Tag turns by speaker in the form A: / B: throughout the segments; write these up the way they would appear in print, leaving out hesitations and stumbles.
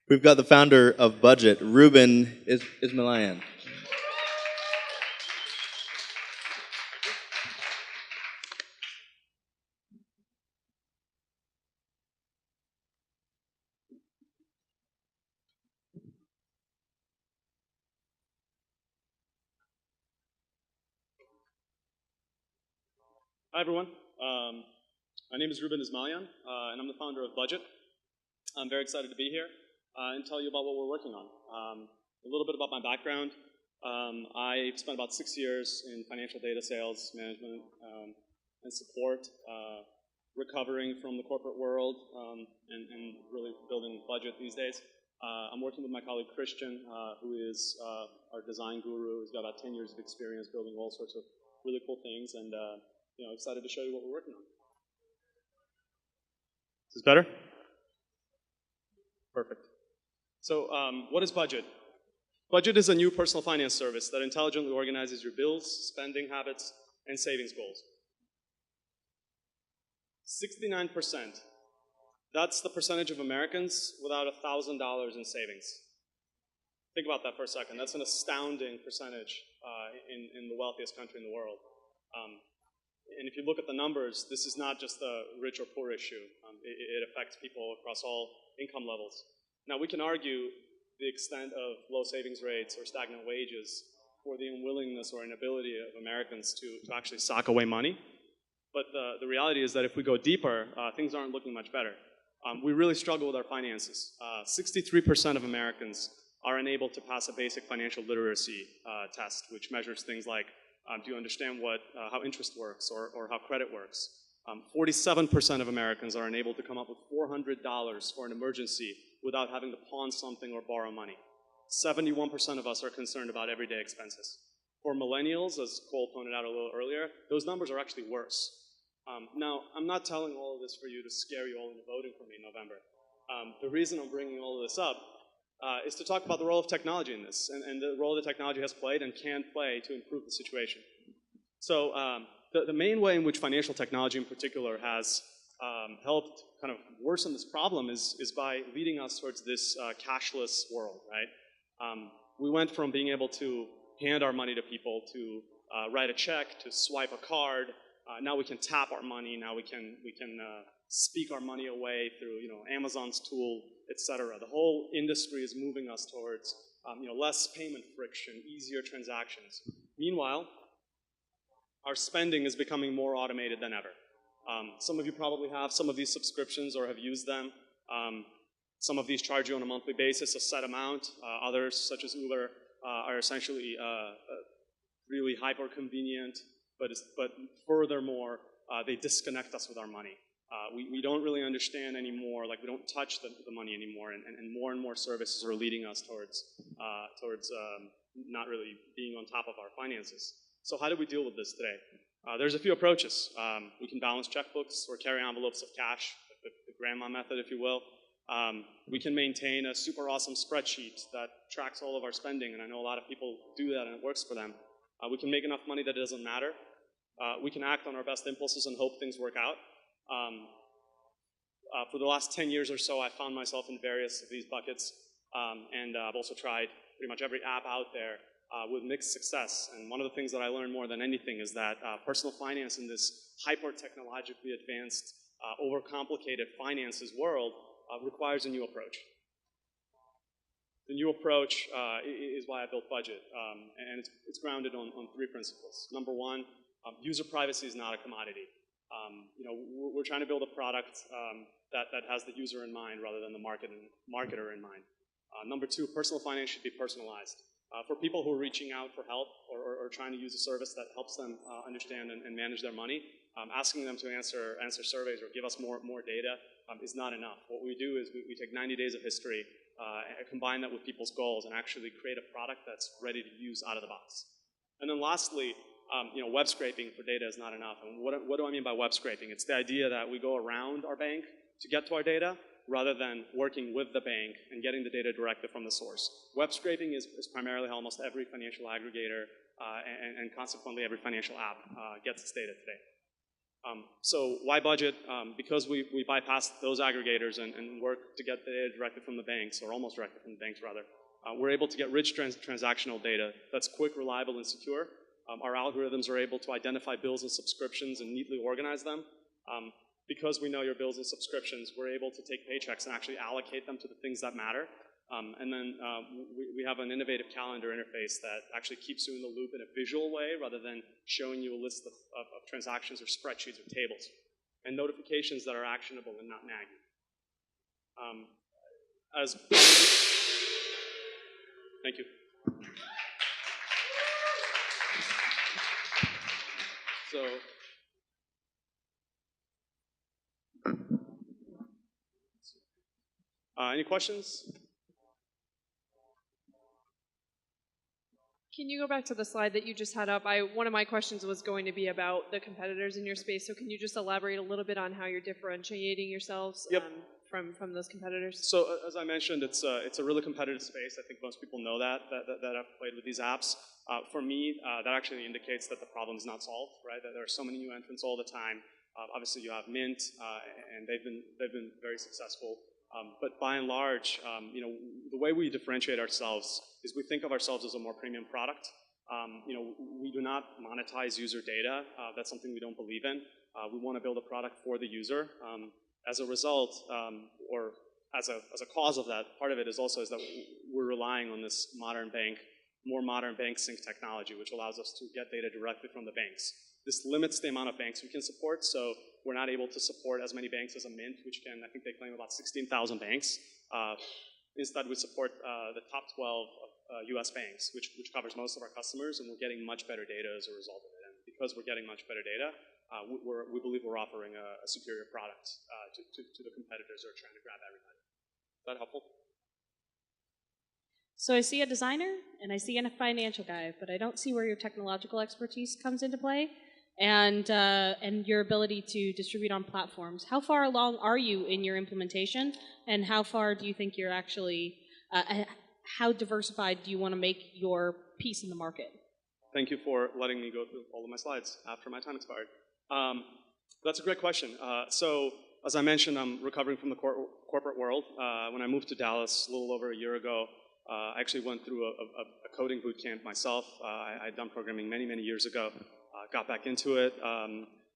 A: We've got the founder of Budgit, Ruben Izmailyan.
B: Hi, everyone. My name is Ruben Izmailyan, and I'm the founder of Budgit. I'm very excited to be here and tell you about what we're working on. A little bit about my background. I've spent about 6 years in financial data sales, management, and support, recovering from the corporate world and really building Budgit these days. I'm working with my colleague Christian, who is our design guru. He's got about 10 years of experience building all sorts of really cool things, and excited to show you what we're working on. Is this better? Perfect. So what is Budgit? Budgit is a new personal finance service that intelligently organizes your bills, spending habits, and savings goals. 69%. That's the percentage of Americans without $1,000 in savings. Think about that for a second. That's an astounding percentage in the wealthiest country in the world. And if you look at the numbers, this is not just a rich or poor issue. It affects people across all income levels. Now, we can argue the extent of low savings rates or stagnant wages for the unwillingness or inability of Americans to actually sock away money. But the reality is that if we go deeper, things aren't looking much better. We really struggle with our finances. 63% of Americans are unable to pass a basic financial literacy test, which measures things like do you understand how interest works or how credit works? 47% of Americans are unable to come up with $400 for an emergency without having to pawn something or borrow money. 71% of us are concerned about everyday expenses. For millennials, as Cole pointed out a little earlier, those numbers are actually worse. Now, I'm not telling all of this for you to scare you all into voting for me in November. The reason I'm bringing all of this up is to talk about the role of technology in this and the role that technology has played and can play to improve the situation. So the main way in which financial technology in particular has helped kind of worsen this problem is by leading us towards this cashless world, right? We went from being able to hand our money to people to write a check, to swipe a card. Now we can tap our money. Now we can speak our money away through Amazon's tool, etc. The whole industry is moving us towards less payment friction, easier transactions. Meanwhile, our spending is becoming more automated than ever. Some of you probably have some of these subscriptions or have used them. Some of these charge you on a monthly basis, a set amount. Others, such as Uber, are essentially really hyper convenient, but furthermore, they disconnect us with our money. We don't really understand anymore, like we don't touch the money anymore, and more services are leading us towards not really being on top of our finances. So how do we deal with this today? There's a few approaches. We can balance checkbooks or carry envelopes of cash, the grandma method, if you will. We can maintain a super awesome spreadsheet that tracks all of our spending, and I know a lot of people do that and it works for them. We can make enough money that it doesn't matter. We can act on our best impulses and hope things work out. For the last 10 years or so, I found myself in various of these buckets, and I've also tried pretty much every app out there with mixed success. And one of the things that I learned more than anything is that personal finance in this hyper-technologically advanced, overcomplicated finances world requires a new approach. The new approach is why I built Budgit, and it's grounded on 3 principles. Number 1, user privacy is not a commodity. We're trying to build a product that has the user in mind rather than the marketer in mind. Number 2, personal finance should be personalized. For people who are reaching out for help or trying to use a service that helps them understand and manage their money, asking them to answer surveys or give us more data is not enough. What we do is we take 90 days of history, combine that with people's goals, and actually create a product that's ready to use out of the box. And then lastly, web scraping for data is not enough. And what do I mean by web scraping? It's the idea that we go around our bank to get to our data rather than working with the bank and getting the data directly from the source. Web scraping is primarily how almost every financial aggregator and consequently every financial app gets its data today. So why Budgit? Because we bypass those aggregators and work to get the data directly from the banks, or almost directly from the banks rather. We're able to get rich transactional data that's quick, reliable, and secure. Our algorithms are able to identify bills and subscriptions and neatly organize them. Because we know your bills and subscriptions, we're able to take paychecks and actually allocate them to the things that matter. And then we have an innovative calendar interface that actually keeps you in the loop in a visual way rather than showing you a list of transactions or spreadsheets or tables. And notifications that are actionable and not naggy. Thank you. So, any questions?
C: Can you go back to the slide that you just had up? One of my questions was going to be about the competitors in your space, so can you just elaborate a little bit on how you're differentiating yourselves from those competitors?
B: So as I mentioned, it's a really competitive space. I think most people know that have played with these apps. For me, that actually indicates that the problem is not solved, right? That there are so many new entrants all the time. Obviously, you have Mint, and they've been very successful. But by and large, the way we differentiate ourselves is we think of ourselves as a more premium product. We do not monetize user data. That's something we don't believe in. We want to build a product for the user. As a result, or as a cause of that, part of it is that we're relying on this more modern bank sync technology, which allows us to get data directly from the banks. This limits the amount of banks we can support, so we're not able to support as many banks as a Mint, which can, I think they claim about 16,000 banks. Instead, we support the top 12 US banks, which covers most of our customers, and we're getting much better data as a result of it. And because we're getting much better data, we believe we're offering a superior product to the competitors who are trying to grab everybody. Is that helpful?
D: So I see a designer and I see a financial guy, but I don't see where your technological expertise comes into play and your ability to distribute on platforms. How far along are you in your implementation, and how far do you think you're actually, how diversified do you want to make your piece in the market?
B: Thank you for letting me go through all of my slides after my time expired. That's a great question. So as I mentioned, I'm recovering from the corporate world. When I moved to Dallas a little over a year ago, I actually went through a coding boot camp myself. I had done programming many, many years ago. Got back into it.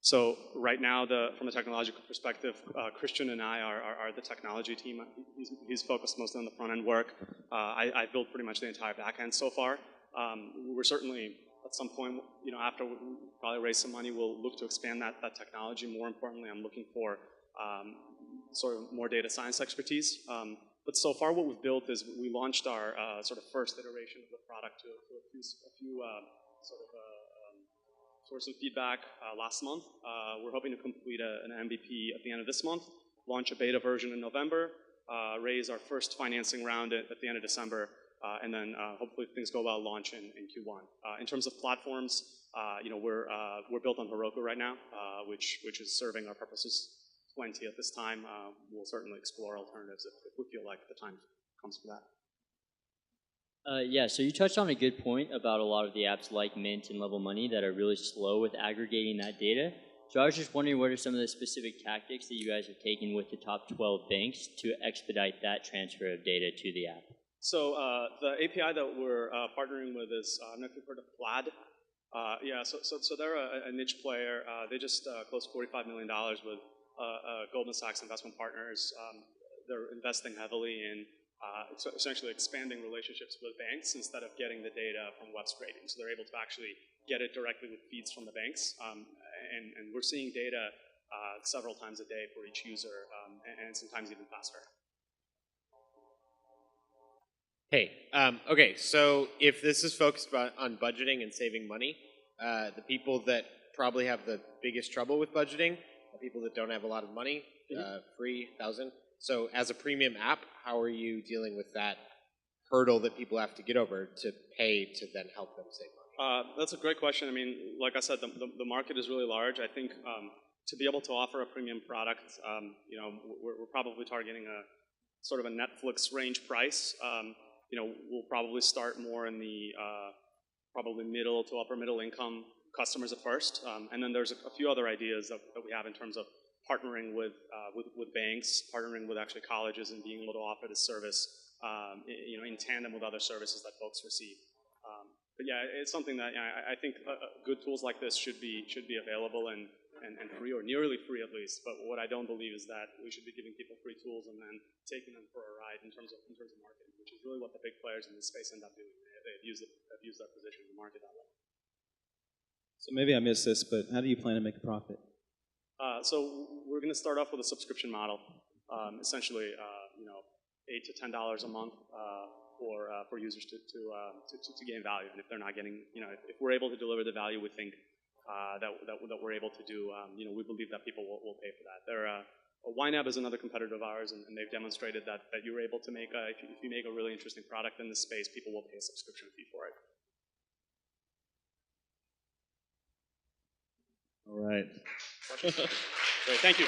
B: So right now, from a technological perspective, Christian and I are the technology team. He's focused mostly on the front-end work. I built pretty much the entire back-end so far. We're certainly, at some point, after we probably raise some money, we'll look to expand that technology. More importantly, I'm looking for sort of more data science expertise. But so far, what we've built is we launched our sort of first iteration of the product to a few source of feedback last month. We're hoping to complete an MVP at the end of this month, launch a beta version in November, raise our first financing round at the end of December, and then hopefully, if things go well, launch in Q1. In terms of platforms, we're built on Heroku right now, which is serving our purposes plenty at this time. We'll certainly explore alternatives if we feel like the time comes for that.
E: Yeah, so you touched on a good point about a lot of the apps like Mint and Level Money that are really slow with aggregating that data. So I was just wondering, what are some of the specific tactics that you guys have taken with the top 12 banks to expedite that transfer of data to the app?
B: So the API that we're partnering with is, I'm not sure if you've heard of Plaid. So they're a niche player. They just closed $45 million with Goldman Sachs Investment Partners. They're investing heavily in essentially expanding relationships with banks instead of getting the data from web scraping. So they're able to actually get it directly with feeds from the banks. And we're seeing data several times a day for each user, and sometimes even faster.
F: Hey, okay, so if this is focused on budgeting and saving money, the people that probably have the biggest trouble with budgeting are people that don't have a lot of money, free, 1,000. So as a premium app, how are you dealing with that hurdle that people have to get over to pay to then help them save money?
B: That's a great question. I mean, like I said, the market is really large. I think to be able to offer a premium product, we're probably targeting a sort of a Netflix range price. We'll probably start more in the probably middle to upper middle income customers at first, and then there's a few other ideas that we have in terms of partnering with banks, partnering with actually colleges, and being able to offer this service, in tandem with other services that folks receive. But yeah, it's something that I think good tools like this should be available and free, or nearly free at least. But what I don't believe is that we should be giving people free tools and then taking them for a ride in terms of marketing, which is really what the big players in this space end up doing. They've used their position in the market that way.
G: So maybe I missed this, but how do you plan to make a profit?
B: So we're going to start off with a subscription model, essentially, $8 to $10 a month for users to gain value. And if they're not getting, if we're able to deliver the value we think that we're able to do, we believe that people will pay for that. YNAB is another competitor of ours, and they've demonstrated that you're able to make if you make a really interesting product in this space, people will pay a subscription fee for it.
A: All right.
B: Great, thank you.